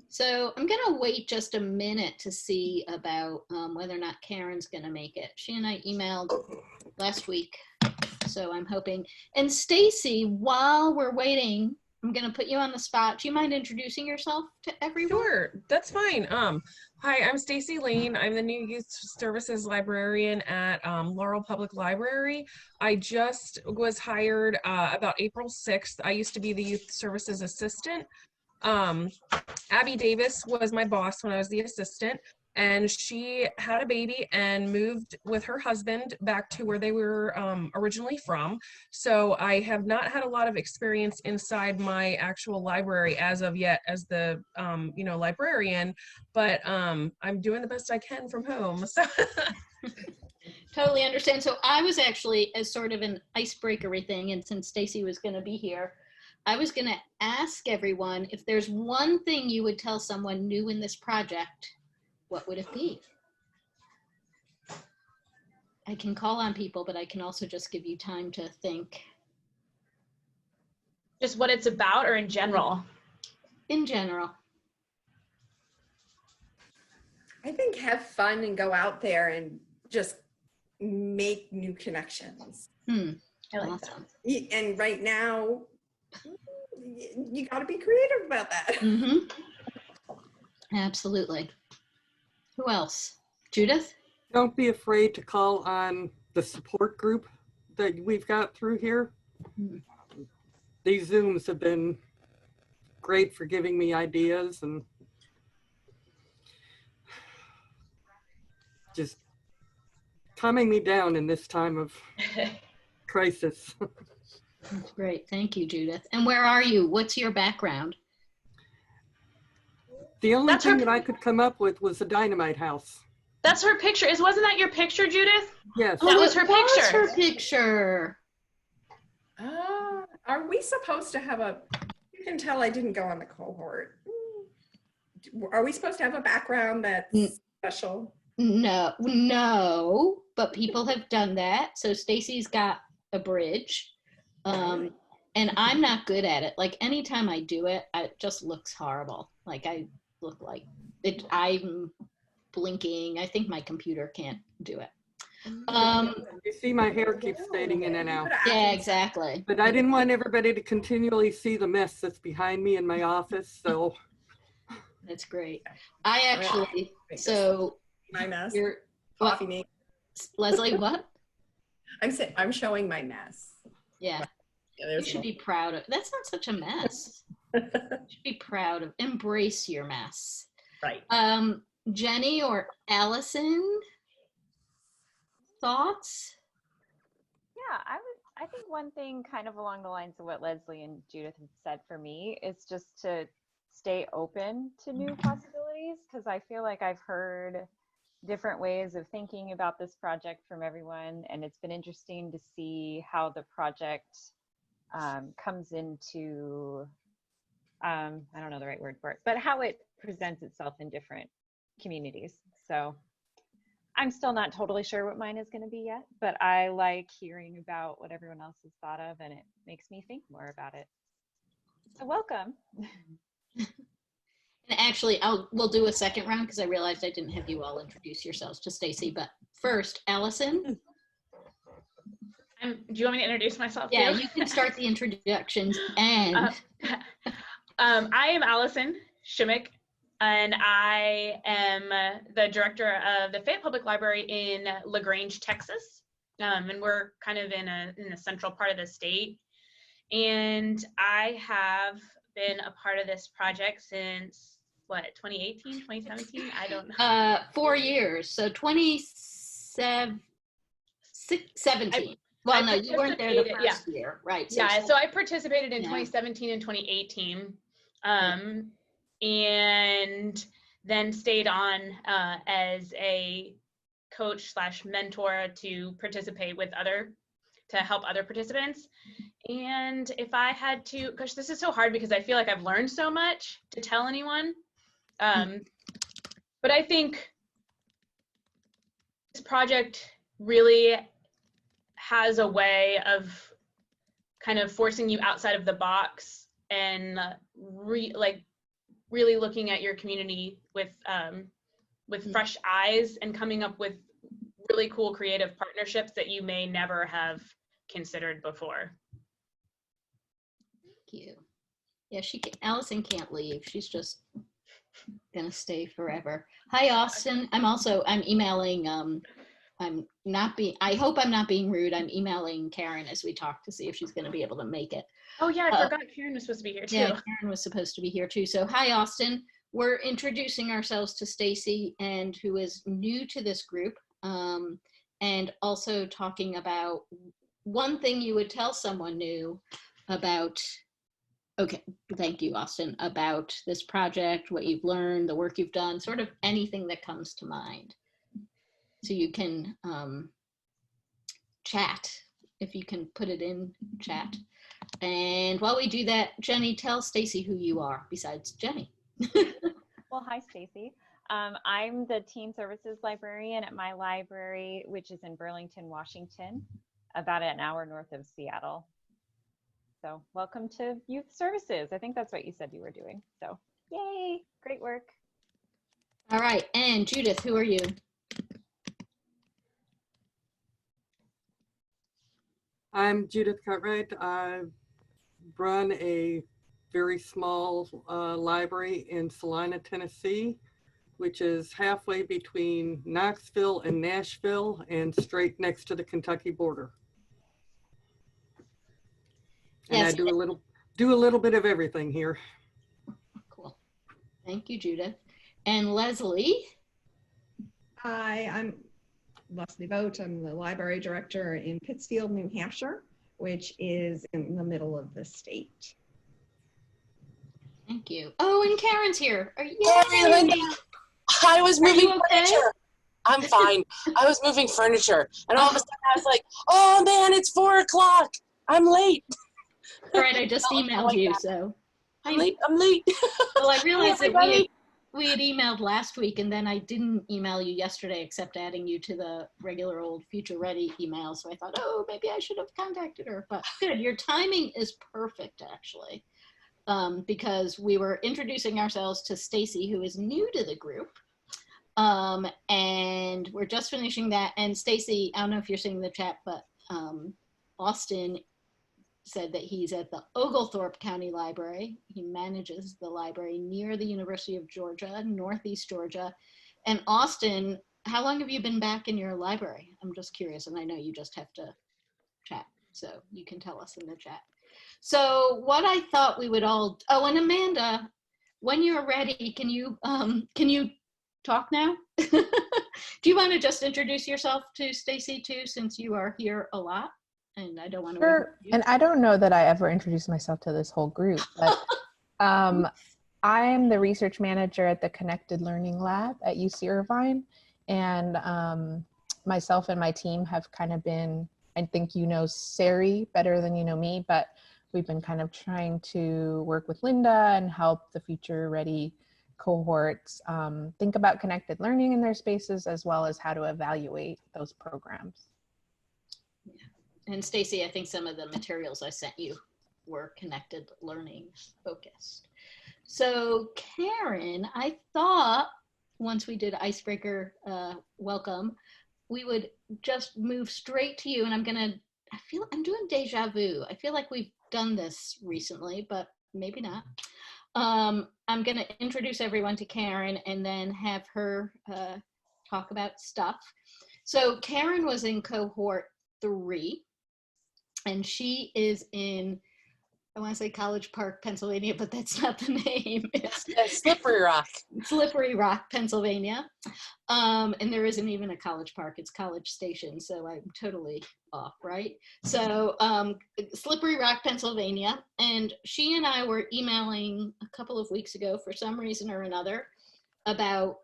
So I'm going to wait just a minute to see about whether or not Karen's going to make it. She and I emailed last week, so I'm hoping. And Stacy, while we're waiting, I'm going to put you on the spot. Do you mind introducing yourself to everyone? Sure, that's fine. Hi, I'm Stacy Lane. I'm the new Youth Services Librarian at Laurel Public Library. I just was hired about April 6th. I used to be the Youth Services Assistant. Abby Davis was my boss when I was the assistant, and she had a baby and moved with her husband back to where they were originally from. So I have not had a lot of experience inside my actual library as of yet as the librarian, but I'm doing the best I can from home. So Totally understand. So I was actually, as sort of an icebreakery thing, and since Stacy was going to be here, I was going to ask everyone if there's one thing you would tell someone new in this project, what would it be? I can call on people, but I can also just give you time to think. Just what it's about, or in general? In general. I think have fun and go out there and just make new connections. I like awesome. That. And right now, you got to be creative about that. Mm-hmm. Absolutely. Who else? Judith? Don't be afraid to call on the support group that we've got through here. These Zooms have been great for giving me ideas and just calming me down in this time of crisis. That's great. Thank you, Judith. And where are you? What's your background? The only thing that I could come up with was a dynamite house. That's her picture. Wasn't that your picture, Judith? Yes. That was her picture. That was her picture. Are we supposed to have a, you can tell I didn't go on the cohort. Are we supposed to have a background that's special? No, but people have done that. So Stacy's got a bridge. And I'm not good at it. Like anytime I do it, it just looks horrible. Like I look like it. I'm blinking. I think my computer can't do it. You see my hair keeps fading in and out. Yeah, exactly. But I didn't want everybody to continually see the mess that's behind me in my office, so. That's great. I actually, so. My mess. What? Leslie, what? I'm showing my mess. Yeah. You should be proud of. That's not such a mess. You should be proud of. Embrace your mess. Right. Jenny or Allison, thoughts? Yeah, I think one thing kind of along the lines of what Leslie and Judith had said for me is just to stay open to new possibilities, because I feel like I've heard different ways of thinking about this project from everyone, and it's been interesting to see how the project comes into, I don't know the right word for it, but how it presents itself in different communities. So I'm still not totally sure what mine is going to be yet, but I like hearing about what everyone else has thought of, and it makes me think more about it. So welcome. And actually, we'll do a second round because I realized I didn't have you all introduce yourselves to Stacy. But first, Allison. Do you want me to introduce myself? Yeah, too? you can start the introductions. And I am Allison Shimmick, and I am the director of the Fayette Public Library in LaGrange, Texas. And we're kind of in a central part of the state. And I have been a part of this project since, what, 2018, 2017? I don't know. 4 years, so 2017. Well, no, you weren't there the first year, right? So yeah, so I participated in 2017 and 2018, and then stayed on as a coach / mentor to participate with to help other participants. And if I had to, gosh, this is so hard because I feel like I've learned so much to tell anyone. But I think this project really has a way of kind of forcing you outside of the box and really looking at your community with fresh eyes and coming up with really cool creative partnerships that you may never have considered before. Thank you. Yeah, Allison can't leave. She's just gonna stay forever. Hi, Austin. I'm emailing, I hope I'm not being rude. I'm emailing Karen as we talk to see if she's gonna be able to make it. Oh yeah, I forgot Karen was supposed to be here too. Yeah, Karen was supposed to be here too. So hi, Austin. We're introducing ourselves to Stacy, and who is new to this group, and also talking about one thing you would tell someone new about. Okay, thank you, Austin, about this project, what you've learned, the work you've done, sort of anything that comes to mind. So you can chat, if you can put it in chat. And while we do that, Jenny, tell Stacy who you are besides Jenny. Well, hi, Stacy. I'm the teen services librarian at my library, which is in Burlington, Washington, about an hour north of Seattle. So welcome to youth services. I think that's what you said you were doing. So yay, great work. All right, and Judith, who are you? I'm Judith Cartwright. I run a very small library in Salina, Tennessee, which is halfway between Knoxville and Nashville and straight next to the Kentucky border. And Yes. I do a little bit of everything here. Cool. Thank you, Judith. And Leslie. Hi, I'm Leslie Vogt. I'm the library director in Pittsfield, New Hampshire, which is in the middle of the state. Thank you. Oh, and Karen's here. Are you? Hey, Linda. I was moving okay? furniture. I'm fine. I was moving furniture, and all of a sudden I was like, "Oh man, it's 4 o'clock. I'm late." All right, I just emailed you, so. I'm late. I'm late. Well, I realized that Everybody. we had emailed last week, and then I didn't email you yesterday except adding you to the regular old Future Ready email. So I thought, oh, maybe I should have contacted her. But good, your timing is perfect, actually, because we were introducing ourselves to Stacy, who is new to the group. And we're just finishing that. And Stacy, I don't know if you're seeing the chat, but Austin said that he's at the Oglethorpe County Library. He manages the library near the University of Georgia, Northeast Georgia. And Austin, how long have you been back in your library? I'm just curious, and I know you just have to chat, so you can tell us in the chat. So what I thought we would all, oh, and Amanda, when you're ready, can you talk now? Do you want to just introduce yourself to Stacy too, since you are here a lot? And I don't want to. Sure. And I don't know that I ever introduced myself to this whole group, but I'm the research manager at the Connected Learning Lab at UC Irvine. And myself and my team have kind of been, I think you know Sari better than you know me, but we've been kind of trying to work with Linda and help the Future Ready cohorts think about connected learning in their spaces, as well as how to evaluate those programs. And Stacy, I think some of the materials I sent you were connected learning focused. So Karen, I thought once we did icebreaker welcome, we would just move straight to you. And I'm doing deja vu. I feel like we've done this recently, but maybe not. I'm gonna introduce everyone to Karen and then have her talk about stuff. So Karen was in cohort 3. And she is in, I want to say College Park, Pennsylvania, but that's not the name. It's Slippery Rock. Slippery Rock, Pennsylvania. And there isn't even a College Park, it's College Station. So I'm totally off, right? So Slippery Rock, Pennsylvania. And she and I were emailing a couple of weeks ago for some reason or another about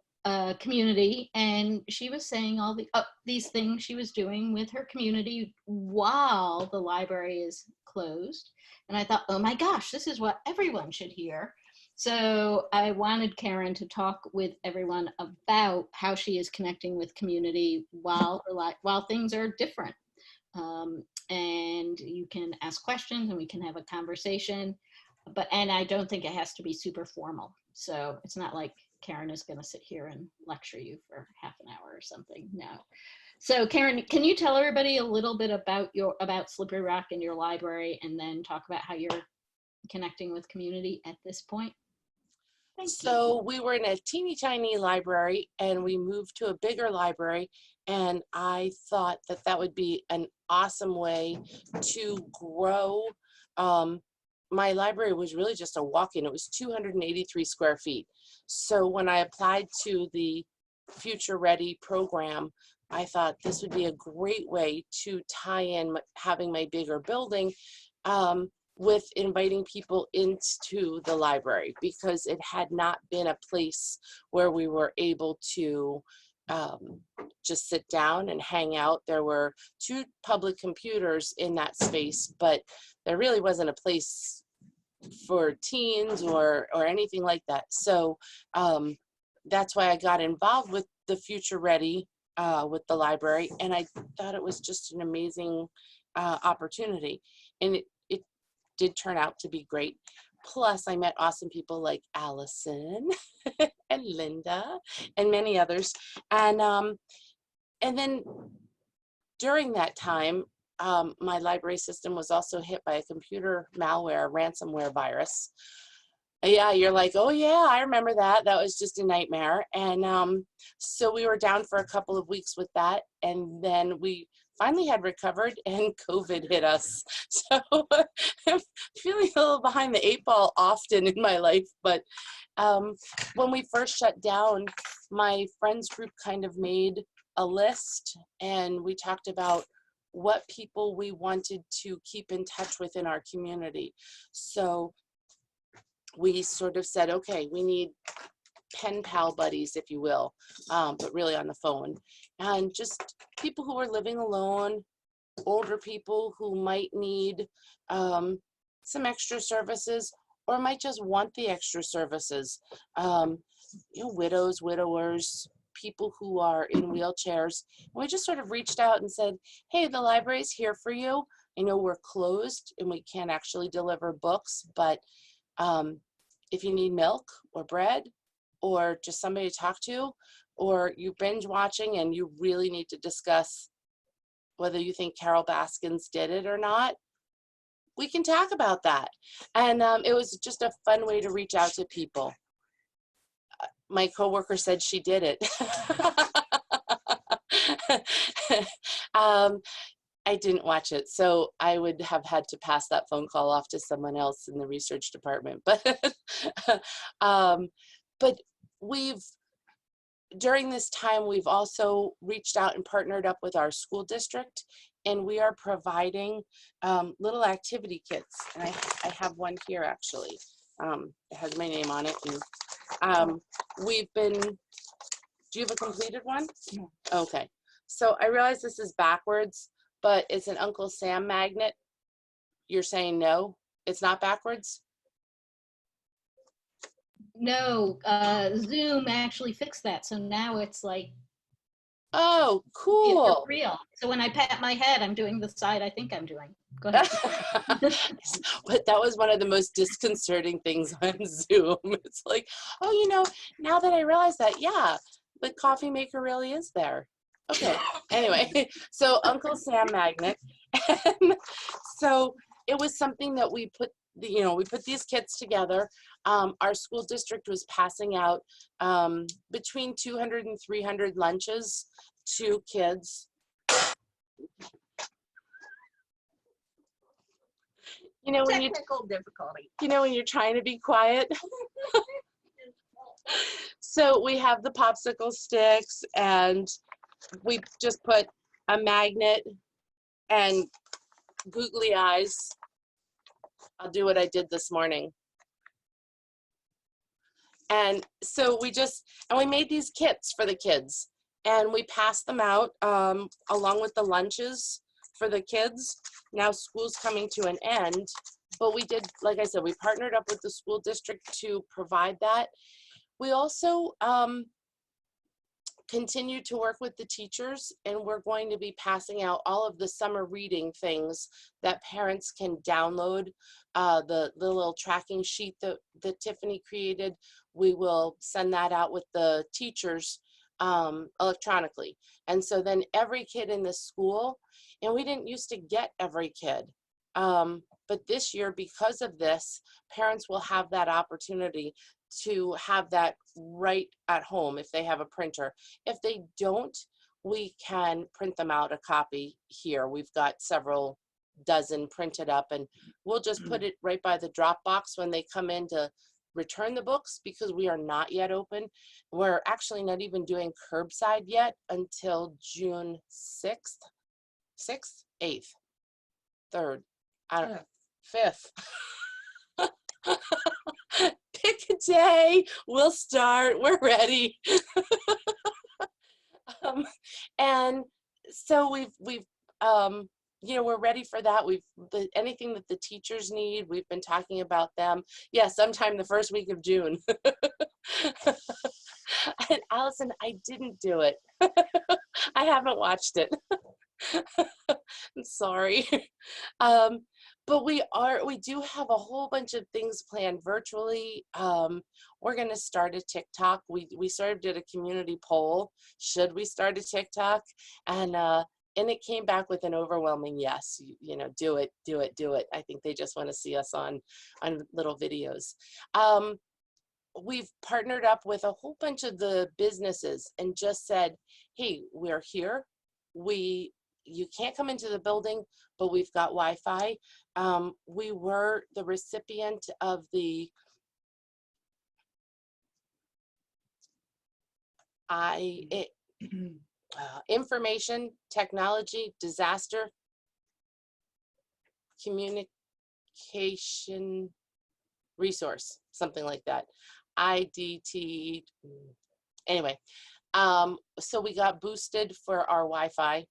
community, and she was saying all these things she was doing with her community while the library is closed. And I thought, oh my gosh, this is what everyone should hear. So I wanted Karen to talk with everyone about how she is connecting with community while things are different. And you can ask questions and we can have a conversation, and I don't think it has to be super formal. So it's not like Karen is going to sit here and lecture you for half an hour or something. No. So Karen, can you tell everybody a little bit about Slippery Rock and your library, and then talk about how you're connecting with community at this point? So we were in a teeny tiny library and we moved to a bigger library, and I thought that that would be an awesome way to grow. My library was really just a walk-in. It was 283 square feet. So when I applied to the Future Ready program, I thought this would be a great way to tie in having my bigger building with inviting people into the library, because it had not been a place where we were able to just sit down and hang out. There were 2 public computers in that space, but there really wasn't a place for teens or anything like that. So that's why I got involved with the Future Ready with the library, and I thought it was just an amazing opportunity, and it did turn out to be great. Plus, I met awesome people like Allison and Linda and many others. And then during that time, my library system was also hit by a computer malware, ransomware virus. Yeah, you're like, oh yeah, I remember that. That was just a nightmare. And so we were down for a couple of weeks with that, and then we finally had recovered and COVID hit us. So I'm feeling a little behind the 8 ball often in my life. But when we first shut down, my friends group kind of made a list, and we talked about what people we wanted to keep in touch with in our community. So we sort of said, okay, we need pen pal buddies, if you will, but really on the phone, and just people who are living alone, older people who might need some extra services, or might just want the extra services, widows, widowers, people who are in wheelchairs. And we just sort of reached out and said, hey, the library's here for you. I know we're closed and we can't actually deliver books, but if you need milk or bread, or just somebody to talk to, or you binge watching and you really need to discuss whether you think Carol Baskins did it or not, we can talk about that. And it was just a fun way to reach out to people. My coworker said she did it. I didn't watch it, so I would have had to pass that phone call off to someone else in the research department. But during this time, we've also reached out and partnered up with our school district, and we are providing little activity kits. And I have one here, actually. It has my name on it. And do you have a completed one? No. Okay. So I realize this is backwards, but it's an Uncle Sam magnet. You're saying no, it's not backwards? No, Zoom actually fixed that. So now it's like, oh, cool. Real. So when I pat my head, I'm doing the side I think I'm doing. Go ahead. But that was one of the most disconcerting things on Zoom. It's like, oh, now that I realize that, yeah, the coffee maker really is there. Okay, anyway, so Uncle Sam magnet. And so it was something that we put these kits together. Our school district was passing out between 200 and 300 lunches to kids. Technical difficulty. When you're trying to be quiet. So we have the popsicle sticks, and we just put a magnet and googly eyes. I'll do what I did this morning. And so we made these kits for the kids, and we passed them out along with the lunches for the kids. Now school's coming to an end, but we did, like I said, we partnered up with the school district to provide that. We also continue to work with the teachers, and we're going to be passing out all of the summer reading things that parents can download. The little tracking sheet that Tiffany created, we will send that out with the teachers electronically. And so then every kid in the school, and we didn't used to get every kid, but this year, because of this, parents will have that opportunity to have that right at home if they have a printer. If they don't, we can print them out a copy here. We've got several dozen printed up, and we'll just put it right by the drop box when they come in to return the books, because we are not yet open. We're actually not even doing curbside yet until June 6th, 8th, 3rd, I don't know, 5th. Pick a day, we'll start, we're ready. And so we've you know, we're ready for that. Anything that the teachers need, we've been talking about them. Yeah, sometime the first week of June. And Allison, I didn't do it. I haven't watched it. I'm sorry. But we do have a whole bunch of things planned virtually. We're going to start a TikTok. We sort of did a community poll. Should we start a TikTok? And it came back with an overwhelming yes. You know, do it, do it, do it. I think they just want to see us on little videos. We've partnered up with a whole bunch of the businesses and just said, hey, we're here. You can't come into the building, but we've got Wi-Fi. We were the recipient of the Information Technology Disaster Communication Resource, something like that. IDT. Anyway, so we got boosted for our Wi-Fi.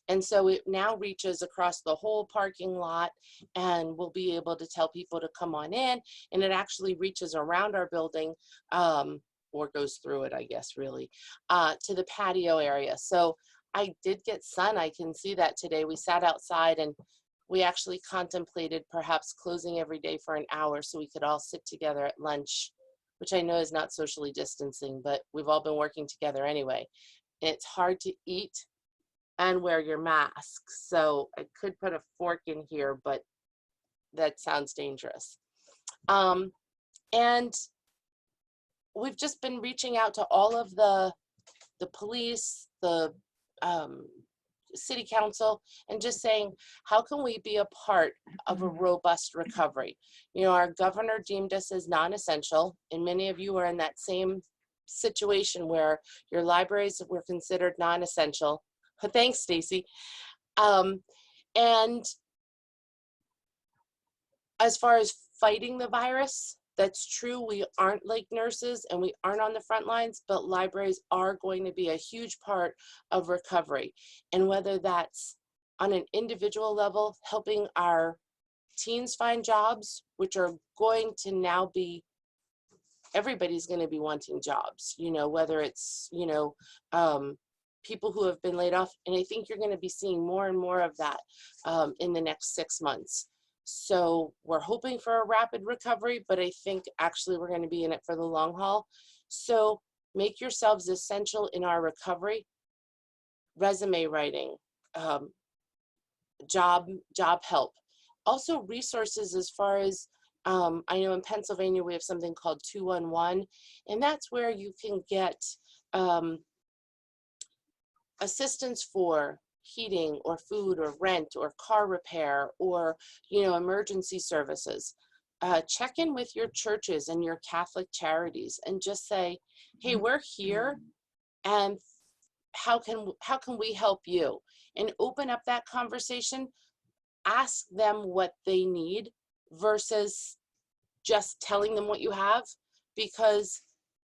And so it now reaches across the whole parking lot, and we'll be able to tell people to come on in, and it actually reaches around our building, or goes through it, I guess, really, to the patio area. So I did get sun. I can see that today. We sat outside and we actually contemplated perhaps closing every day for an hour so we could all sit together at lunch, which I know is not socially distancing, but we've all been working together anyway. It's hard to eat and wear your mask. So I could put a fork in here, but that sounds dangerous. And we've just been reaching out to all of the police, the city council, and just saying, how can we be a part of a robust recovery? You know, our governor deemed us as non-essential, and many of you are in that same situation where your libraries were considered non-essential. Thanks, Stacy. And as far as fighting the virus, that's true. We aren't like nurses and we aren't on the front lines, but libraries are going to be a huge part of recovery. And whether that's on an individual level, helping our teens find jobs, which are going to now be, everybody's going to be wanting jobs, you know, whether it's, you know, people who have been laid off. And I think you're going to be seeing more and more of that in the next 6 months. So we're hoping for a rapid recovery, but I think actually we're going to be in it for the long haul. So make yourselves essential in our recovery. Resume writing, job help. Also resources as far as, I know in Pennsylvania we have something called 211, and that's where you can get assistance for heating or food or rent or car repair or, you know, emergency services. Check in with your churches and your Catholic charities and just say, hey, we're here and how can we help you? And open up that conversation. Ask them what they need versus just telling them what you have, because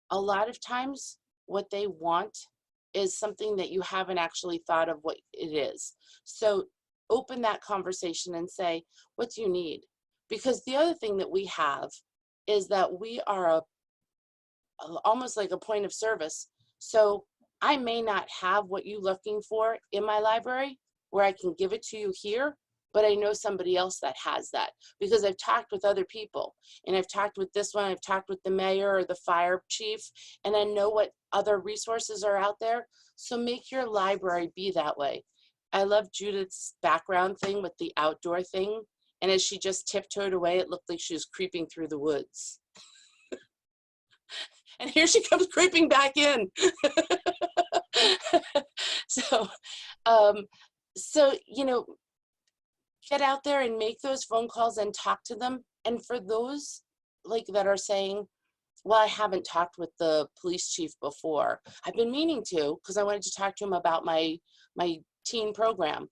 a lot of times what they want is something that you haven't actually thought of what it is. So open that conversation and say, what do you need? Because the other thing that we have is that we are almost like a point of service. So I may not have what you're looking for in my library where I can give it to you here, but I know somebody else that has that because I've talked with other people, and I've talked with this one, I've talked with the mayor or the fire chief, and I know what other resources are out there. So make your library be that way. I love Judith's background thing with the outdoor thing. And as she just tiptoed away, it looked like she was creeping through the woods. And here she comes creeping back in. So, you know, get out there and make those phone calls and talk to them. And for those like that are saying, well, I haven't talked with the police chief before. I've been meaning to because I wanted to talk to him about my teen program.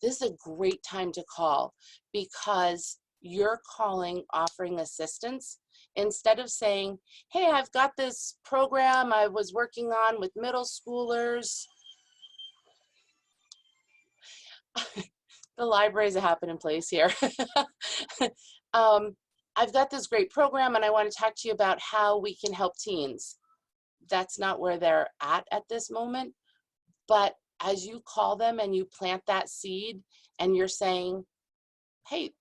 This is a great time to call because you're calling offering assistance instead of saying, hey, I've got this program I was working on with middle schoolers. The libraries are happening place here. I've got this great program and I want to talk to you about how we can help teens. That's not where they're at this moment. But as you call them and you plant that seed and you're saying, hey,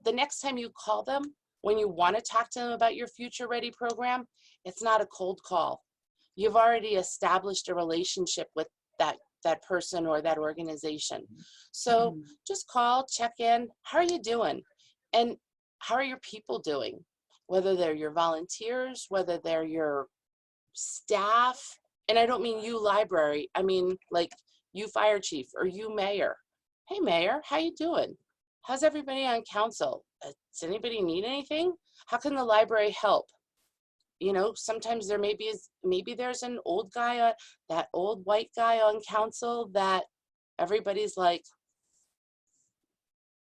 the next time you call them, when you want to talk to them about your Future Ready program, it's not a cold call. You've already established a relationship with that person or that organization. So just call, check in. How are you doing? And how are your people doing? Whether they're your volunteers, whether they're your staff. And I don't mean you library. I mean like you fire chief or you mayor. Hey mayor, how you doing? How's everybody on council? Does anybody need anything? How can the library help? You know, sometimes there maybe there's an old guy, that old white guy on council that everybody's like,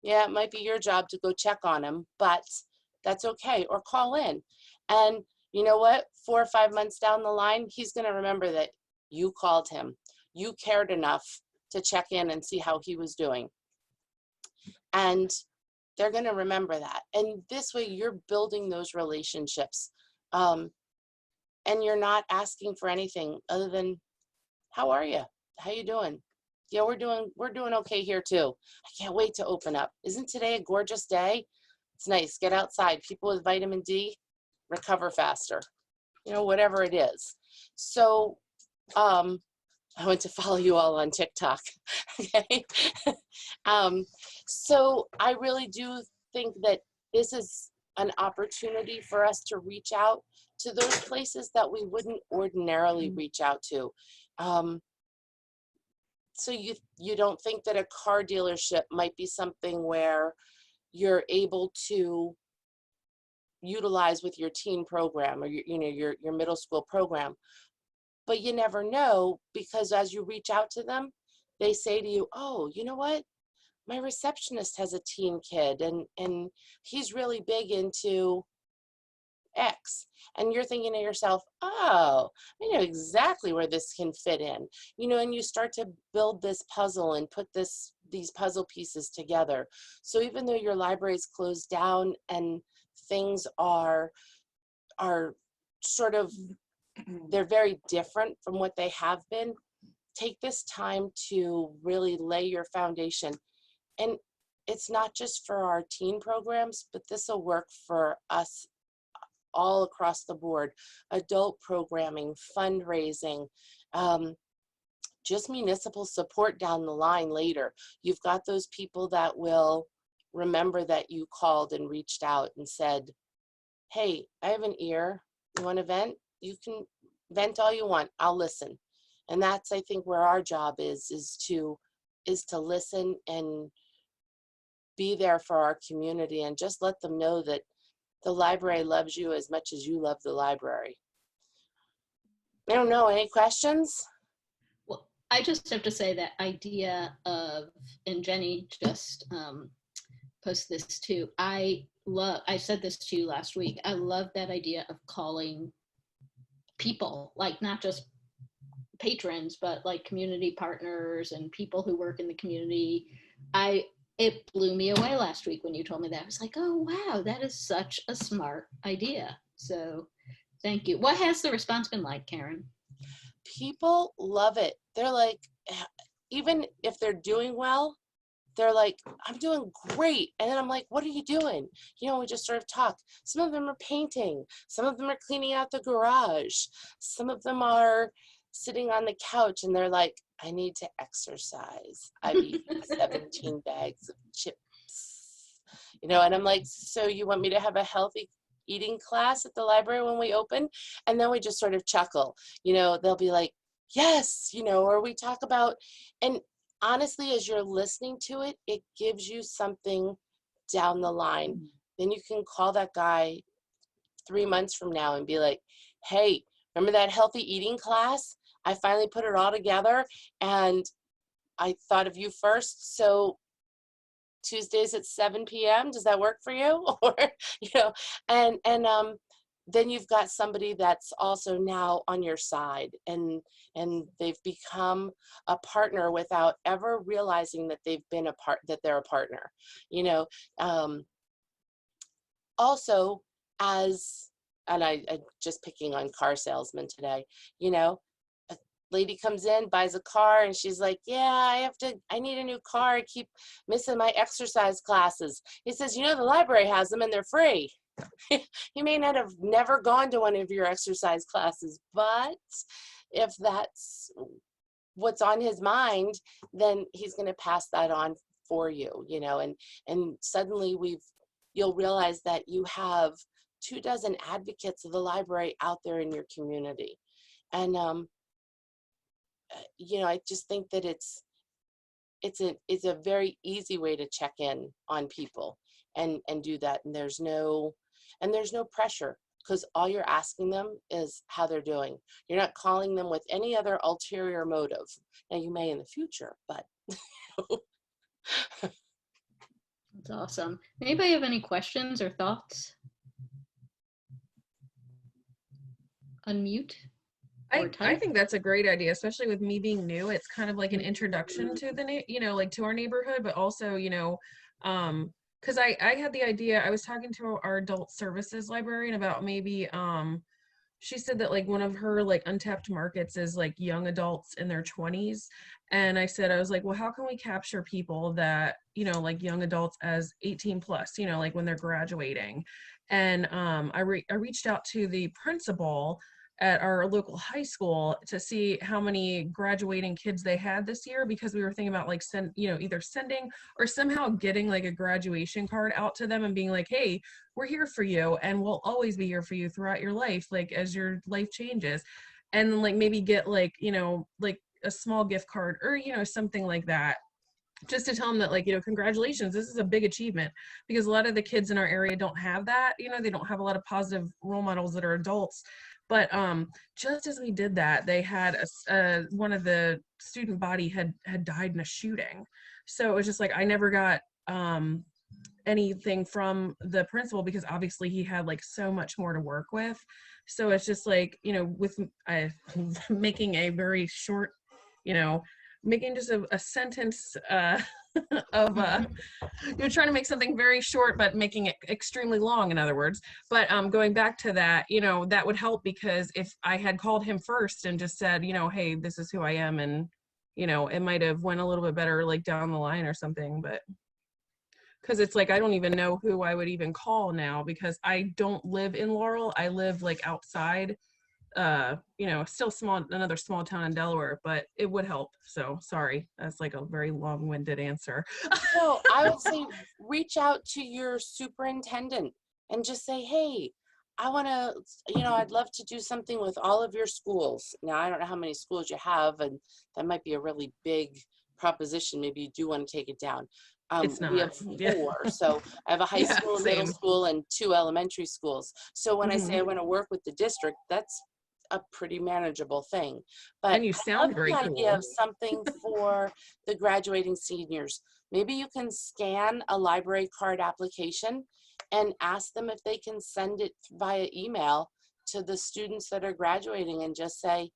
yeah, it might be your job to go check on him, but that's okay. Or call in. And you know what? 4 or 5 months down the line, he's going to remember that you called him. You cared enough to check in and see how he was doing. And they're going to remember that. And this way you're building those relationships. And you're not asking for anything other than, how are you? How you doing? Yeah, we're doing okay here too. I can't wait to open up. Isn't today a gorgeous day? It's nice. Get outside. People with vitamin D recover faster. You know, whatever it is. So I went to follow you all on TikTok. Okay. So I really do think that this is an opportunity for us to reach out to those places that we wouldn't ordinarily reach out to. So you don't think that a car dealership might be something where you're able to utilize with your teen program or your middle school program, but you never know, because as you reach out to them, they say to you, oh, you know what? My receptionist has a teen kid and he's really big into X. And you're thinking to yourself, oh, I know exactly where this can fit in. You know, and you start to build this puzzle and put these puzzle pieces together. So even though your library is closed down and things are sort of, they're very different from what they have been, take this time to really lay your foundation. And it's not just for our teen programs, but this will work for us all across the board. Adult programming, fundraising, just municipal support down the line later. You've got those people that will remember that you called and reached out and said, hey, I have an ear. You want to vent? You can vent all you want. I'll listen. And that's, I think, where our job is to listen and be there for our community and just let them know that the library loves you as much as you love the library. I don't know, any questions? Well, I just have to say that idea of, and Jenny just posted this too, I said this to you last week, I love that idea of calling people, like not just patrons, but like community partners and people who work in the community. It blew me away last week when you told me that. I was like, oh, wow, that is such a smart idea. So thank you. What has the response been like, Karen? People love it. They're like, even if they're doing well, they're like, I'm doing great. And then I'm like, what are you doing? You know, we just sort of talk. Some of them are painting. Some of them are cleaning out the garage. Some of them are sitting on the couch and they're like, I need to exercise. I've eaten 17 bags of chips. You know, and I'm like, so you want me to have a healthy eating class at the library when we open? And then we just sort of chuckle. You know, they'll be like, yes, you know, or we talk about, and honestly, as you're listening to it, it gives you something down the line. Then you can call that guy 3 months from now and be like, hey, remember that healthy eating class? I finally put it all together and I thought of you first. So Tuesdays at 7 p.m. Does that work for you? Or, you know, and then you've got somebody that's also now on your side, and they've become a partner without ever realizing that they've been that they're a partner. You know, also as, and I just picking on car salesmen today, you know, a lady comes in, buys a car, and she's like, yeah, I need a new car. I keep missing my exercise classes. He says, you know, the library has them and they're free. He may not have never gone to one of your exercise classes, but if that's what's on his mind, then he's going to pass that on for you, you know, and suddenly you'll realize that you have 24 advocates of the library out there in your community. And you know, I just think that it's a very easy way to check in on people and do that. And there's no pressure, because all you're asking them is how they're doing. You're not calling them with any other ulterior motive. Now you may in the future, but. That's awesome. Anybody have any questions or thoughts? Unmute. I think that's a great idea, especially with me being new. It's kind of like an introduction to the, you know, like to our neighborhood, but also, you know, because I had the idea, I was talking to our adult services librarian about maybe, she said that like one of her like untapped markets is like young adults in their 20s. And I was like, well, how can we capture people that, you know, like young adults as 18 plus, you know, like when they're graduating. And I reached out to the principal at our local high school to see how many graduating kids they had this year, because we were thinking about like either sending or somehow getting like a graduation card out to them and being like, hey, we're here for you and we'll always be here for you throughout your life, like as your life changes. And like maybe get like, you know, like a small gift card or, you know, something like that, just to tell them that, like, you know, congratulations, this is a big achievement, because a lot of the kids in our area don't have that, you know, they don't have a lot of positive role models that are adults. But just as we did that, they had one of the student body had died in a shooting. So it was just like, I never got anything from the principal, because obviously he had like so much more to work with. So it's just like, you know, with making a very short, you know, making just a sentence of you're trying to make something very short but making it extremely long, in other words. But going back to that, you know, that would help, because if I had called him first and just said, you know, hey, this is who I am, and you know, it might have went a little bit better like down the line or something. But because it's like, I don't even know who I would even call now, because I don't live in Laurel. I live like outside, you know, still another small town in Delaware, but it would help. So sorry, that's like a very long-winded answer. No, I would say reach out to your superintendent and just say, hey, I want to, you know, I'd love to do something with all of your schools. Now, I don't know how many schools you have, and that might be a really big proposition. Maybe you do want to take it down. It's not. We have 4. So I have a high school, a middle school, and 2 elementary schools. So when I say I want to work with the district, that's a pretty manageable thing. But and you sound very cool. Idea of something for the graduating seniors. Maybe you can scan a library card application and ask them if they can send it via email to the students that are graduating, and just say,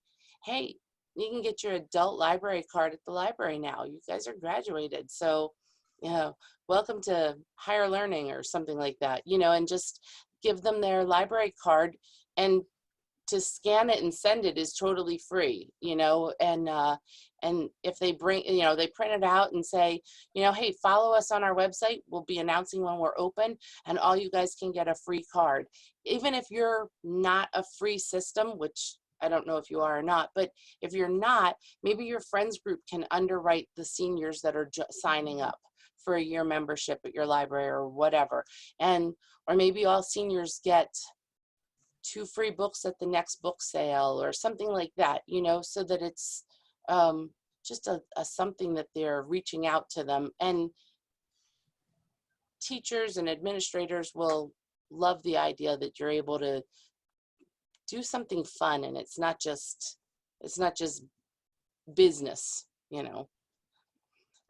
hey, you can get your adult library card at the library now. You guys are graduated. So, you know, welcome to higher learning or something like that, you know, and just give them their library card and to scan it and send it is totally free, you know, and if they bring, you know, they print it out and say, you know, hey, follow us on our website. We'll be announcing when we're open, and all you guys can get a free card. Even if you're not a free system, which I don't know if you are or not, but if you're not, maybe your friends group can underwrite the seniors that are signing up for a year membership at your library or whatever. And, or maybe all seniors get 2 free books at the next book sale or something like that, you know, so that it's just a something that they're reaching out to them. And teachers and administrators will love the idea that you're able to do something fun, and it's not just business, you know.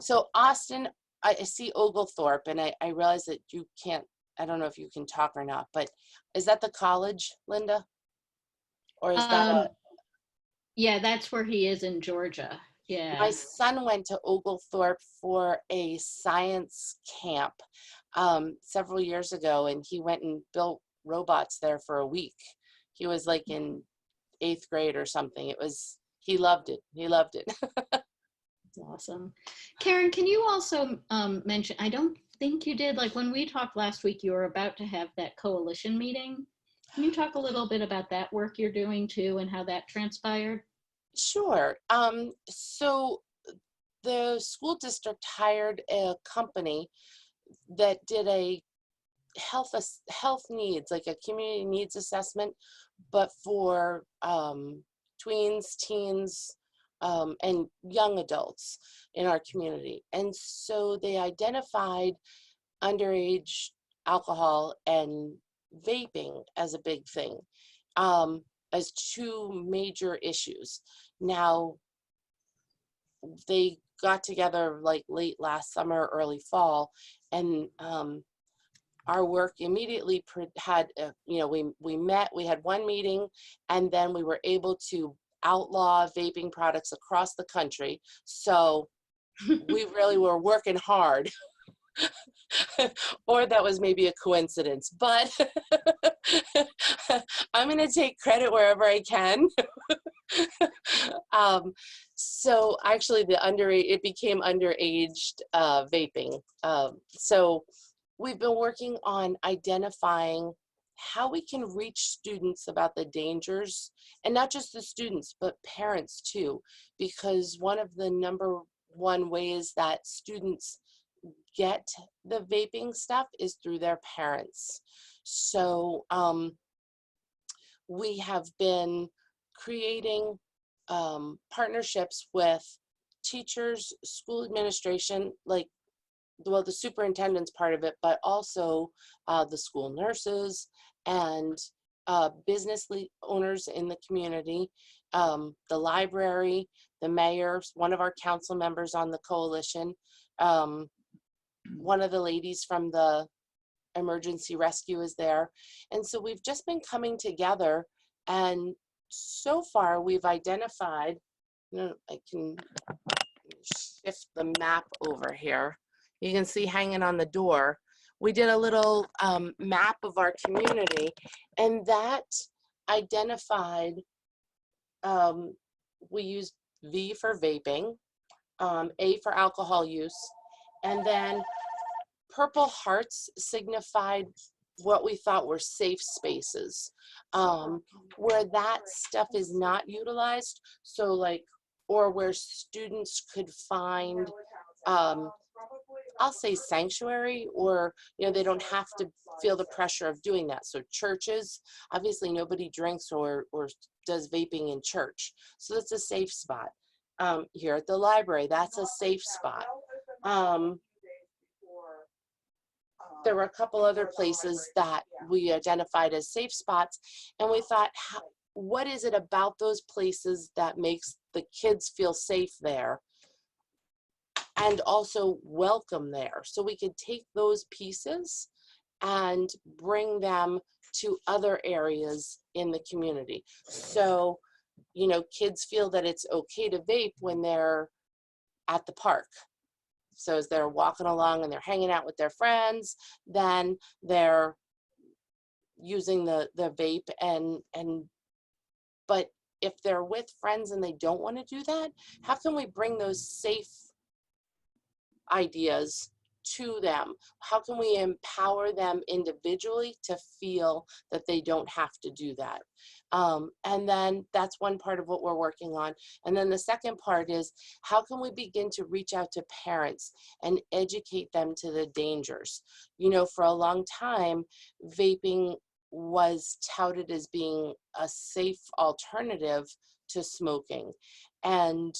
So Austin, I see Oglethorpe, and I realize that you can't, I don't know if you can talk or not, but is that the college, Linda? Or is that yeah, that's where he is in Georgia. Yeah. My son went to Oglethorpe for a science camp several years ago, and he went and built robots there for a week. He was like in 8th grade or something. He loved it. He loved it. That's awesome. Karen, can you also mention, I don't think you did, like when we talked last week, you were about to have that coalition meeting. Can you talk a little bit about that work you're doing too and how that transpired? Sure. So the school district hired a company that did a health needs, like a community needs assessment, but for tweens, teens, and young adults in our community. And so they identified underage alcohol and vaping as a big thing, as 2 major issues. Now, they got together like late last summer, early fall, and our work immediately had, you know, we met, we had 1 meeting, and then we were able to outlaw vaping products across the country. So we really were working hard. Or that was maybe a coincidence, but I'm going to take credit wherever I can. So actually it became underaged vaping. So we've been working on identifying how we can reach students about the dangers, and not just the students, but parents too, because one of the number 1 ways that students get the vaping stuff is through their parents. So we have been creating partnerships with teachers, school administration, like, well, the superintendent's part of it, but also the school nurses and business owners in the community, the library, the mayor, one of our council members on the coalition, one of the ladies from the emergency rescue is there. And so we've just been coming together, and so far we've identified, you know, I can shift the map over here. You can see hanging on the door, we did a little map of our community, and that identified, we used V for vaping, A for alcohol use, and then purple hearts signified what we thought were safe spaces, where that stuff is not utilized. So like, or where students could find, I'll say sanctuary, or, you know, they don't have to feel the pressure of doing that. So churches, obviously nobody drinks or does vaping in church. So that's a safe spot. Here at the library, that's a safe spot. There were a couple other places that we identified as safe spots, and we thought, what is it about those places that makes the kids feel safe there and also welcome there? So we could take those pieces and bring them to other areas in the community. So, you know, kids feel that it's okay to vape when they're at the park. So as they're walking along and they're hanging out with their friends, then they're using the vape and But if they're with friends and they don't want to do that, how can we bring those safe ideas to them? How can we empower them individually to feel that they don't have to do that? And then that's one part of what we're working on. And then the second part is, how can we begin to reach out to parents and educate them to the dangers? You know, for a long time, vaping was touted as being a safe alternative to smoking. And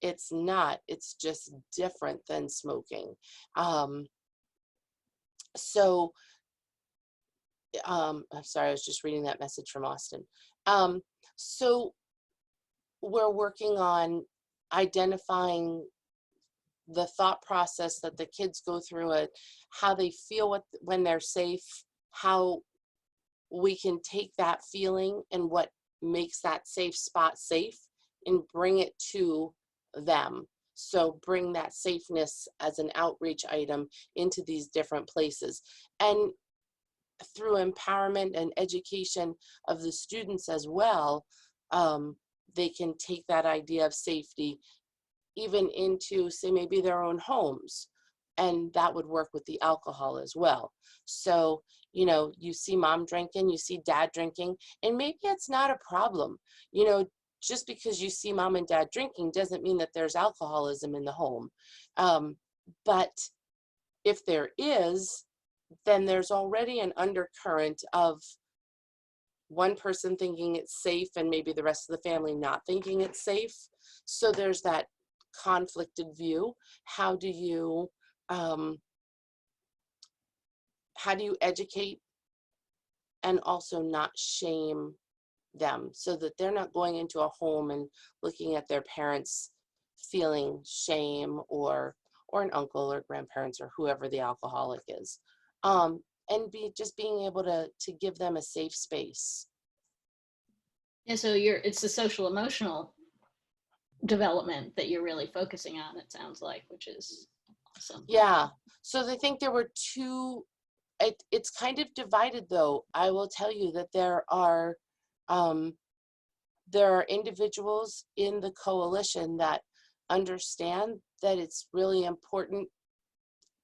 it's not, it's just different than smoking. I'm sorry, I was just reading that message from Austin. So we're working on identifying the thought process that the kids go through, it, how they feel when they're safe, how we can take that feeling and what makes that safe spot safe and bring it to them. So bring that safeness as an outreach item into these different places. And through empowerment and education of the students as well, they can take that idea of safety even into, say, maybe their own homes. And that would work with the alcohol as well. So, you know, you see mom drinking, you see dad drinking, and maybe it's not a problem. You know, just because you see mom and dad drinking doesn't mean that there's alcoholism in the home. But if there is, then there's already an undercurrent of one person thinking it's safe and maybe the rest of the family not thinking it's safe. So there's that conflicted view. How do you educate and also not shame them, so that they're not going into a home and looking at their parents feeling shame, or an uncle or grandparents or whoever the alcoholic is, and just being able to give them a safe space. And so it's the social emotional development that you're really focusing on, it sounds like, which is awesome. Yeah, so I think there were two, it's kind of divided though. I will tell you that there are individuals in the coalition that understand that it's really important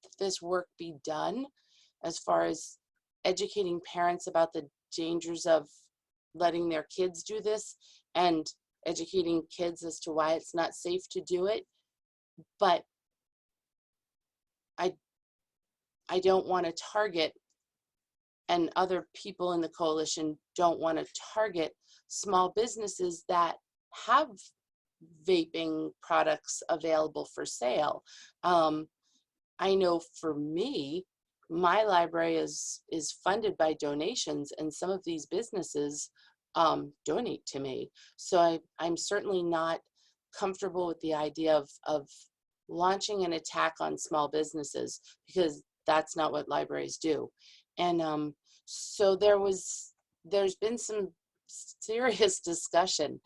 that this work be done, as far as educating parents about the dangers of letting their kids do this and educating kids as to why it's not safe to do it. But I don't want to target, and other people in the coalition don't want to target, small businesses that have vaping products available for sale. I know for me, my library is funded by donations, and some of these businesses donate to me. So I'm certainly not comfortable with the idea of launching an attack on small businesses, because that's not what libraries do. And so there's been some serious discussion.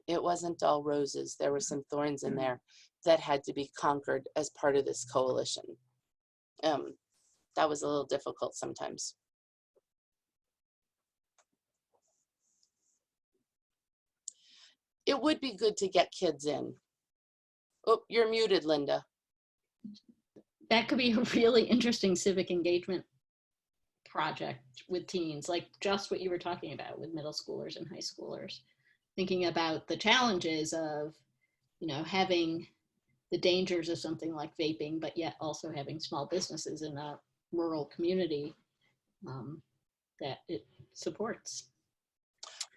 It wasn't all roses. There were some thorns in there that had to be conquered as part of this coalition. That was a little difficult sometimes. It would be good to get kids in. Oh, you're muted, Linda. That could be a really interesting civic engagement project with teens, like just what you were talking about with middle schoolers and high schoolers, thinking about the challenges of, you know, having the dangers of something like vaping, but yet also having small businesses in a rural community that it supports.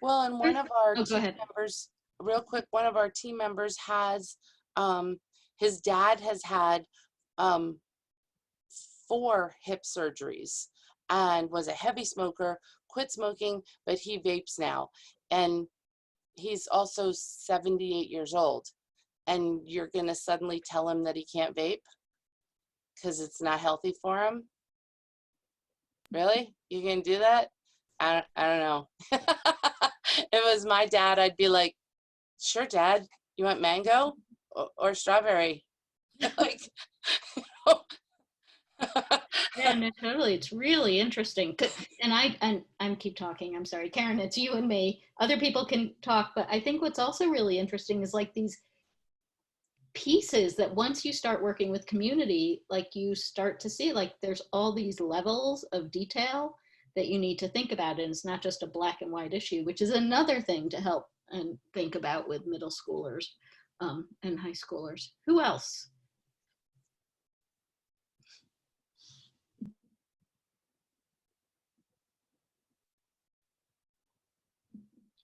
Well, and one of our go team ahead. members, real quick, one of our team members has, his dad has had 4 hip surgeries and was a heavy smoker, quit smoking, but he vapes now. And he's also 78 years old. And you're gonna suddenly tell him that he can't vape because it's not healthy for him? Really? You can do that? I don't know. If it was my dad, I'd be like, sure, Dad, you want mango or strawberry? Like, Yeah, no, totally. It's really interesting. And I'm keep talking. I'm sorry, Karen. It's you and me. Other people can talk, but I think what's also really interesting is like these pieces that once you start working with community, like you start to see like there's all these levels of detail that you need to think about, and it's not just a black and white issue, which is another thing to help and think about with middle schoolers and high schoolers. Who else?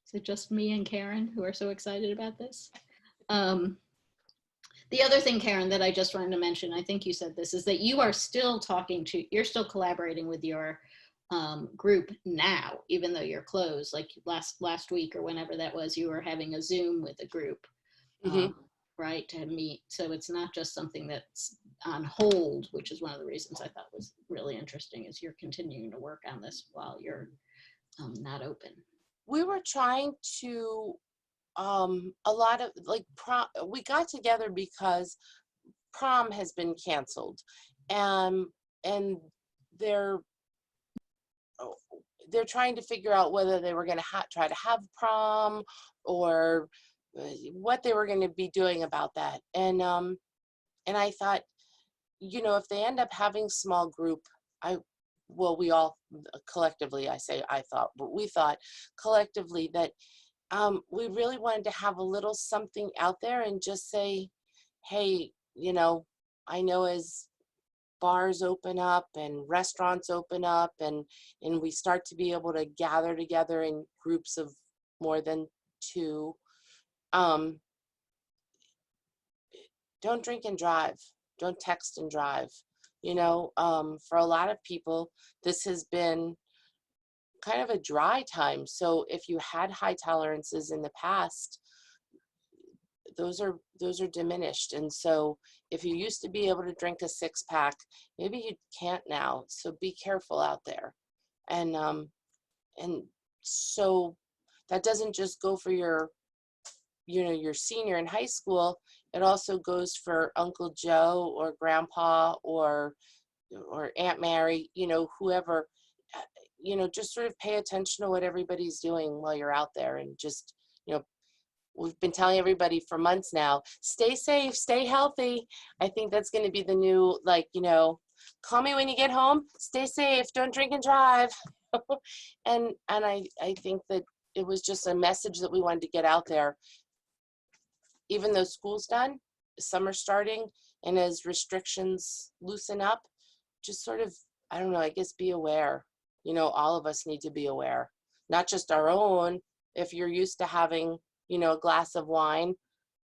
Is it just me and Karen who are so excited about this? The other thing, Karen, that I just wanted to mention, I think you said this, is that you are still you're still collaborating with your group now, even though you're closed. Like last week or whenever that was, you were having a Zoom with a group, right, to meet. So it's not just something that's on hold, which is one of the reasons I thought was really interesting, is you're continuing to work on this while you're not open. We were trying to, a lot of like we got together because prom has been canceled, and they're trying to figure out whether they were going to try to have prom or what they were going to be doing about that. And I thought, you know, if they end up having small group, we all collectively, but we thought collectively that we really wanted to have a little something out there and just say, hey, you know, I know as bars open up and restaurants open up and we start to be able to gather together in groups of more than 2, don't drink and drive, don't text and drive. You know, for a lot of people, this has been kind of a dry time. So if you had high tolerances in the past, those are diminished. And so if you used to be able to drink a 6-pack, maybe you can't now. So be careful out there. And so that doesn't just go for your, you know, your senior in high school. It also goes for Uncle Joe or Grandpa or Aunt Mary, you know, whoever. You know, just sort of pay attention to what everybody's doing while you're out there, and just, you know, we've been telling everybody for months now, stay safe, stay healthy. I think that's going to be the new, like, you know, call me when you get home, stay safe, don't drink and drive. and I think that it was just a message that we wanted to get out there. Even though school's done, summer's starting, and as restrictions loosen up, just sort of, I don't know, I guess be aware. You know, all of us need to be aware, not just our own. If you're used to having, you know, a glass of wine,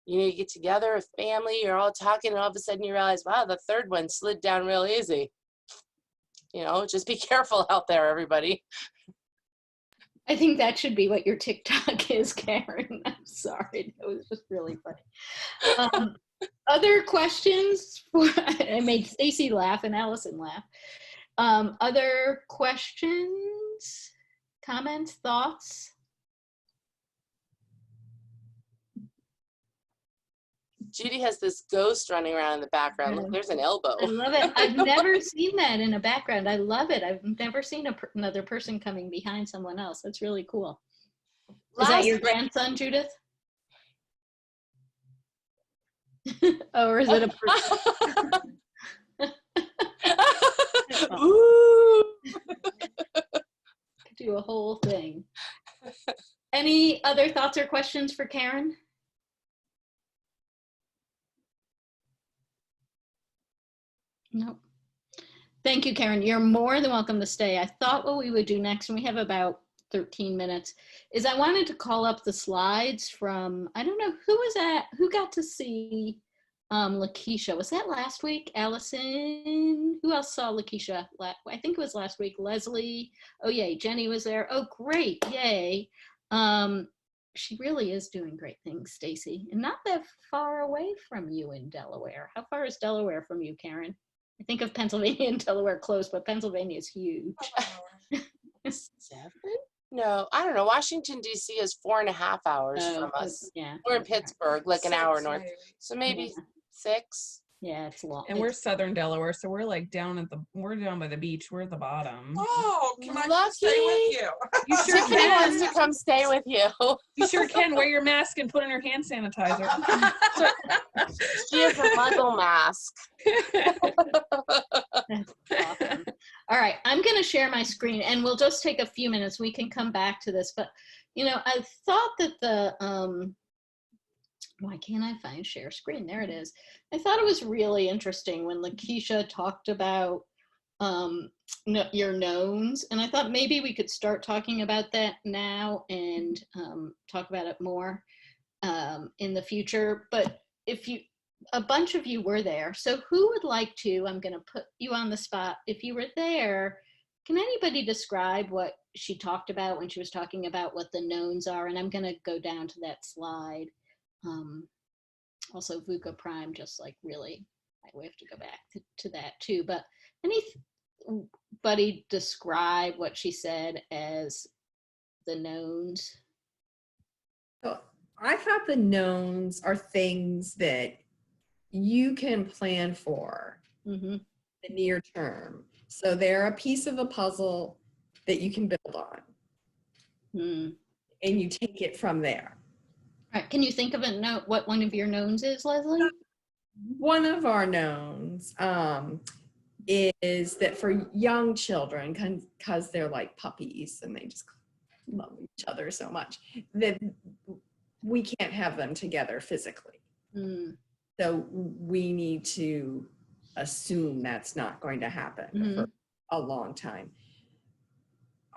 you know, you get together, a family, you're all talking, and all of a sudden you realize, wow, the third one slid down real easy. You know, just be careful out there, everybody. I think that should be what your TikTok is, Karen. I'm sorry, that was just really funny. Other questions? I made Stacy laugh and Allison laugh. Other questions, comments, thoughts? Judy has this ghost running around in the background. Look, there's an elbow. I love it. I've never seen that in a background. I love it. I've never seen another person coming behind someone else. That's really cool. Is that your grandson, Judith? Oh, or is it a person? Ooh. Do a whole thing. Any other thoughts or questions for Karen? No. Thank you, Karen. You're more than welcome to stay. I thought what we would do next, and we have about 13 minutes, is I wanted to call up the slides from, I don't know, who got to see Lakeisha? Was that last week? Allison? Who else saw Lakeisha? I think it was last week. Leslie? Oh, yay. Jenny was there. Oh, great. Yay. She really is doing great things, Stacy, and not that far away from you in Delaware. How far is Delaware from you, Karen? I think of Pennsylvania and Delaware close, but Pennsylvania is huge. 7? No, I don't know. Washington, D.C. is 4.5 hours from us. Yeah. We're in Pittsburgh, like an hour north. So maybe 6. Yeah, it's long. And we're Southern Delaware, so we're like we're down by the beach. We're at the bottom. Oh, can I Lucky. stay with you? You sure Tiffany wants can. to come stay with you. You sure can. Wear your mask and put in your hand sanitizer. She has a muggle mask. That's awesome. All right, I'm going to share my screen, and we'll just take a few minutes. We can come back to this, but I thought that the why can't I find share screen? There it is. I thought it was really interesting when Lakeisha talked about your knowns, and I thought maybe we could start talking about that now and talk about it more in the future. But a bunch of you were there, so who would like to, I'm going to put you on the spot. If you were there, can anybody describe what she talked about when she was talking about what the knowns are? And I'm going to go down to that slide. Also VUCA Prime, just like really, we have to go back to that too, but anybody describe what she said as the knowns? So I thought the knowns are things that you can plan for the near term. So they're a piece of a puzzle that you can build on. And you take it from there. All right, can you think of what one of your knowns is, Leslie? One of our knowns is that for young children, because they're like puppies and they just love each other so much, that we can't have them together physically. So we need to assume that's not going to happen for a long time.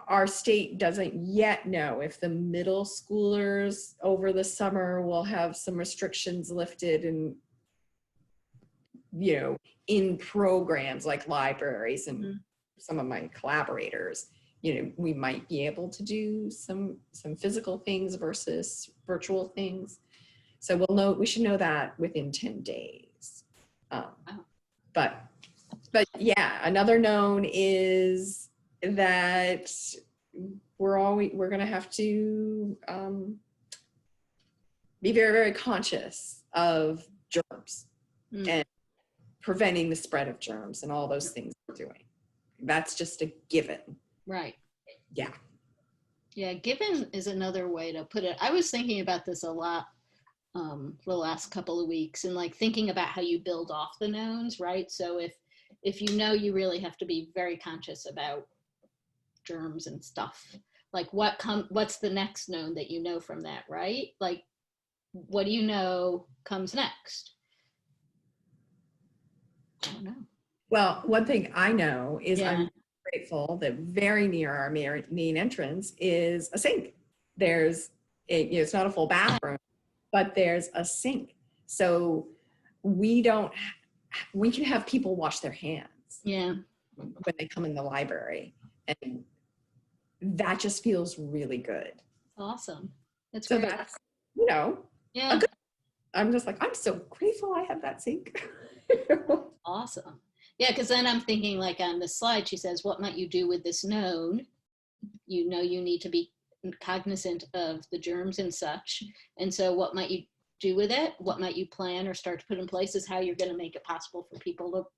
Our state doesn't yet know if the middle schoolers over the summer will have some restrictions lifted and, in programs like libraries and some of my collaborators, we might be able to do some physical things versus virtual things. So we should know that within 10 days. But yeah, another known is that we're going to have to be very, very conscious of germs and preventing the spread of germs and all those things we're doing. That's just a given. Right. Yeah. Yeah, given is another way to put it. I was thinking about this a lot the last couple of weeks, and like thinking about how you build off the knowns, right? So if you really have to be very conscious about germs and stuff, like what's the next known that from that, right? Like, what do you know comes next? I don't know. Well, one thing I know is I'm grateful that very near our main entrance is a sink. It's not a full bathroom, but there's a sink. So we can have people wash their hands when they come in the library. And that just feels really good. Awesome. That's so great. That's, I'm just like, I'm so grateful I have that sink. Awesome. Yeah, because then I'm thinking, like on the slide, she says, what might you do with this known? You need to be cognizant of the germs and such. And so what might you do with it? What might you plan or start to put in place is how you're going to make it possible for people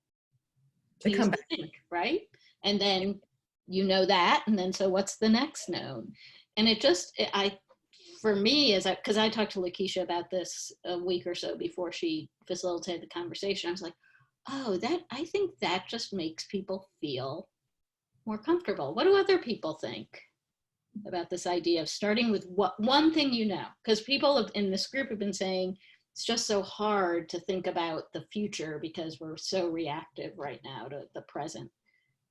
to come back, right? And then that, and then so what's the next known? And for me, because I talked to Lakeisha about this a week or so before she facilitated the conversation, I was like, I think that just makes people feel more comfortable. What do other people think about this idea of starting with one thing because people in this group have been saying it's just so hard to think about the future because we're so reactive right now to the present.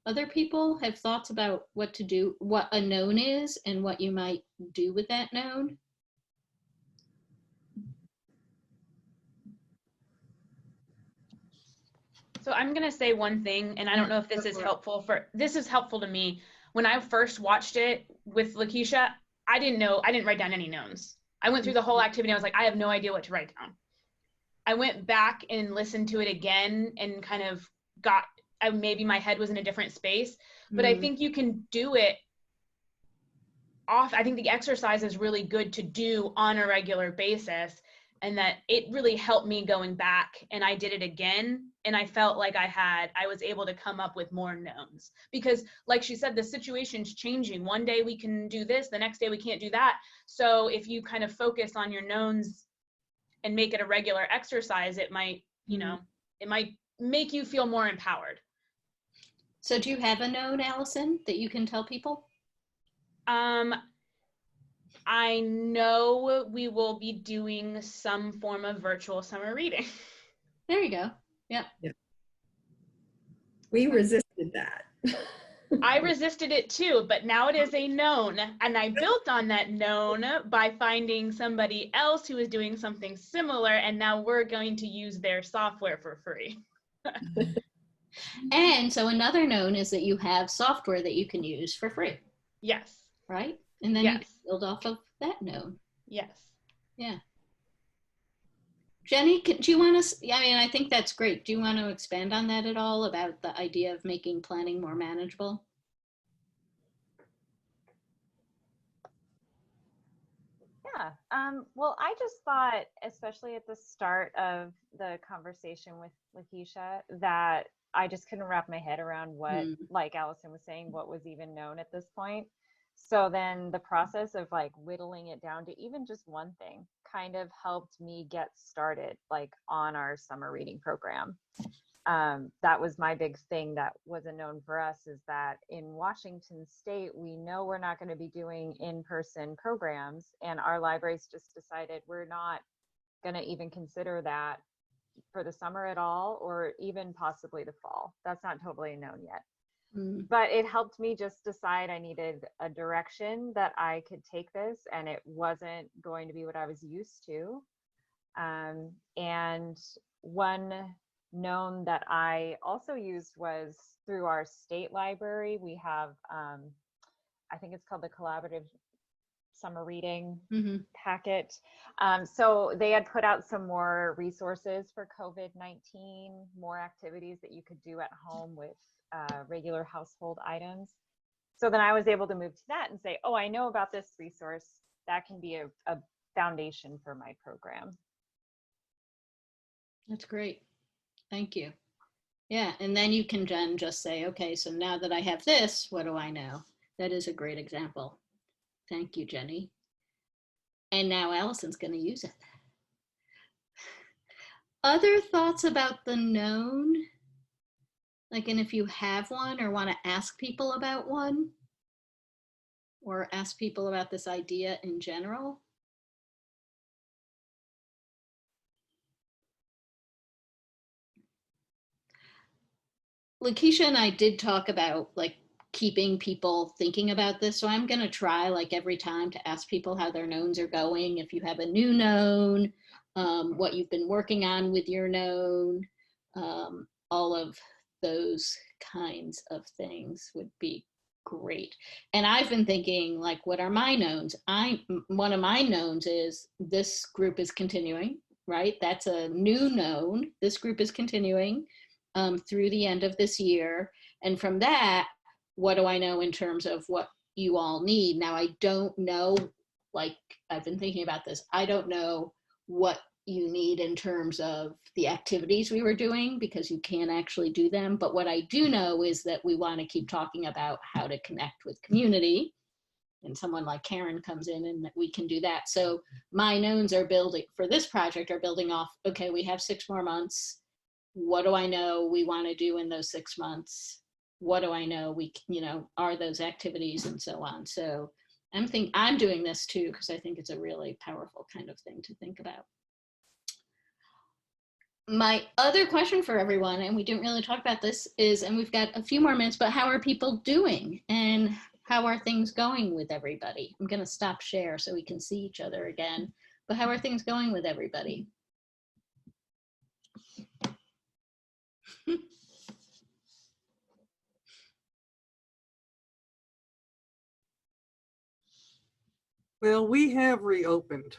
Other people have thoughts about what to do, what a known is, and what you might do with that known? So I'm going to say one thing, and I don't know if this is helpful to me. When I first watched it with Lakeisha, I didn't write down any knowns. I went through the whole activity. I was like, I have no idea what to write down. I went back and listened to it again and kind of maybe my head was in a different space, but I think you can do it I think the exercise is really good to do on a regular basis and that it really helped me going back, and I did it again, and I felt like I was able to come up with more knowns, because like she said, the situation's changing. One day we can do this, the next day we can't do that. So if you kind of focus on your knowns and make it a regular exercise, it might, you know, it might make you feel more empowered. So do you have a known, Allison, that you can tell people? I know we will be doing some form of virtual summer reading. There you go. Yep. We resisted that. I resisted it too, but now it is a known, and I built on that known by finding somebody else who is doing something similar, and now we're going to use their software for free. And so another known is that you have software that you can use for free. Yes. Right? And then Yes. you can build off of that known. Yes. Yeah. Jenny, do you want to, I mean, I think that's great. Do you want to expand on that at all, about the idea of making planning more manageable? Yeah. Well, I just thought, especially at the start of the conversation with Lakeisha, that I just couldn't wrap my head around what, like Allison was saying, what was even known at this point. So then the process of like whittling it down to even just one thing kind of helped me get started, like on our summer reading program. That was my big thing that wasn't known for us, is that in Washington State, we know we're not going to be doing in-person programs, and our libraries just decided we're not going to even consider that for the summer at all, or even possibly the fall. That's not totally known yet. But it helped me just decide I needed a direction that I could take this, and it wasn't going to be what I was used to. And one known that I also used was through our state library. We have, I think it's called the Collaborative Summer Reading Packet. So they had put out some more resources for COVID-19, more activities that you could do at home with regular household items. So then I was able to move to that and say, oh, I know about this resource. That can be a foundation for my program. That's great. Thank you. Yeah, and then you can then just say, okay, so now that I have this, what do I know? That is a great example. Thank you, Jenny. And now Allison's going to use it. Other thoughts about the known? Like, and if you have one or want to ask people about one, or ask people about this idea in general? Lakeisha and I did talk about like keeping people thinking about this. So I'm going to try like every time to ask people how their knowns are going. If you have a new known, what you've been working on with your known, all of those kinds of things would be great. And I've been thinking, like, what are my knowns? One of my knowns is this group is continuing, right? That's a new known. This group is continuing through the end of this year. And from that, what do I know in terms of what you all need? Now, I don't know, like, I've been thinking about this. I don't know what you need in terms of the activities we were doing, because you can't actually do them. But what I do know is that we want to keep talking about how to connect with community, and someone like Karen comes in and we can do that. So my knowns are building for this project, are building off, okay, we have 6 more months. What do I know we want to do in those 6 months? What do I know we, are those activities, and so on. So I'm doing this too, because I think it's a really powerful kind of thing to think about. My other question for everyone, and we didn't really talk about this, is, and we've got a few more minutes, but how are people doing? And how are things going with everybody? I'm going to stop share so we can see each other again. But how are things going with everybody? Well, we have reopened.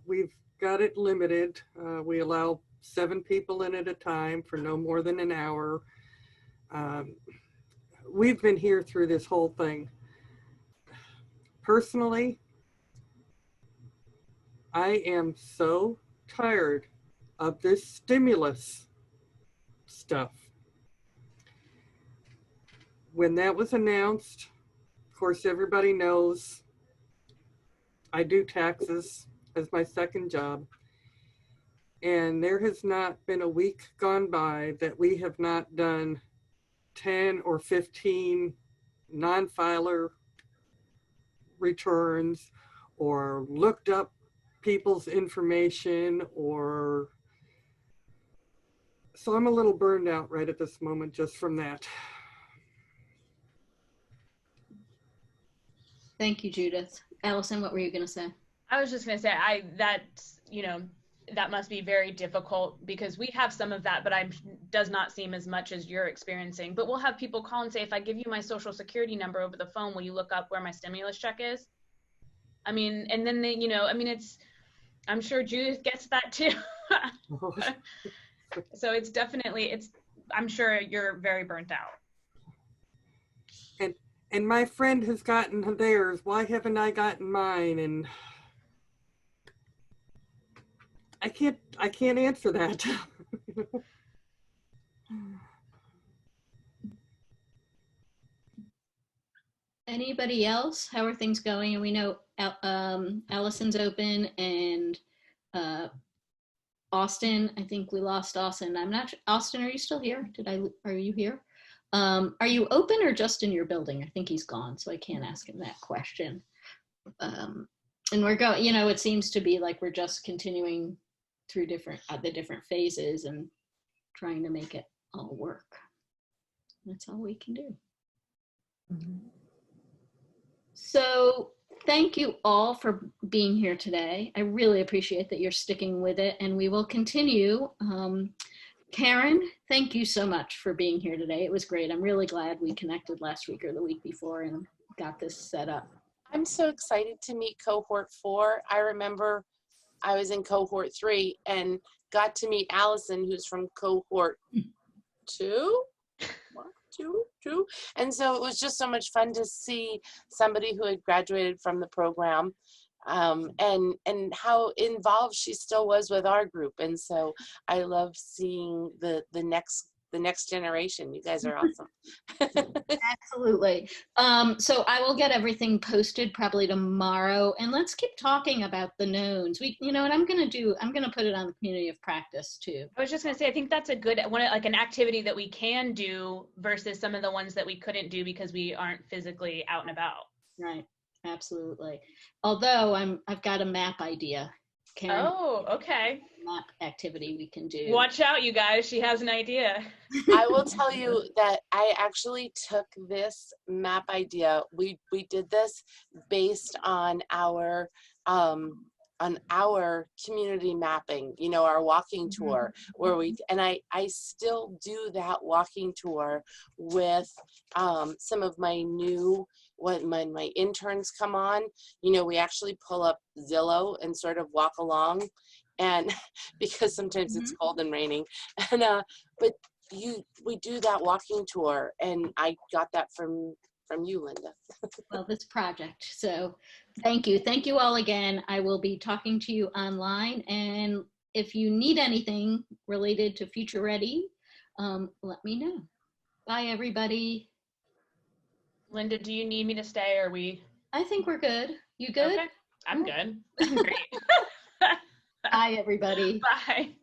We've got it limited. We allow 7 people in at a time for no more than an hour. We've been here through this whole thing. Personally, I am so tired of this stimulus stuff. When that was announced, of course, everybody knows I do taxes as my second job. And there has not been a week gone by that we have not done 10 or 15 non-filer returns or looked up people's information, or so I'm a little burned out right at this moment just from that. Thank you, Judith. Allison, what were you going to say? I was just going to say, that must be very difficult, because we have some of that, but does not seem as much as you're experiencing. But we'll have people call and say, if I give you my social security number over the phone, will you look up where my stimulus check is? I mean, and then they, I'm sure Judith gets that too. So it's definitely, I'm sure you're very burnt out. And my friend has gotten theirs. Why haven't I gotten mine? And I can't answer that. Anybody else? How are things going? And we know Allison's open, and Austin, I think we lost Austin. I'm not sure. Austin, are you still here? Are you here? Are you open or just in your building? I think he's gone, so I can't ask him that question. And we're going, it seems to be like we're just continuing through the different phases and trying to make it all work. That's all we can do. Mm-hmm. So thank you all for being here today. I really appreciate that you're sticking with it, and we will continue. Karen, thank you so much for being here today. It was great. I'm really glad we connected last week or the week before and got this set up. I'm so excited to meet cohort 4. I remember I was in cohort 3 and got to meet Allison, who's from cohort 2. And so it was just so much fun to see somebody who had graduated from the program, and how involved she still was with our group. And so I love seeing the next generation. You guys are awesome. Absolutely. So I will get everything posted probably tomorrow, and let's keep talking about the knowns. And I'm going to put it on the community of practice too. I was just going to say, I think that's a good one, like an activity that we can do versus some of the ones that we couldn't do because we aren't physically out and about. Right. Absolutely. Although I've got a map idea. Karen, oh, okay. Map activity we can do. Watch out, you guys. She has an idea. I will tell you that I actually took this map idea. We did this based on our community mapping, our walking tour, where I still do that walking tour with some of my when my interns come on. We actually pull up Zillow and sort of walk along, and because sometimes it's cold and raining, and but we do that walking tour, and I got that from you, Linda. Well, this project. So thank you all again. I will be talking to you online, and if you need anything related to Future Ready, let me know. Bye, everybody. Linda, do you need me to stay, or we? I think we're good. You good? Okay. I'm good. I'm great. Bye, everybody. Bye.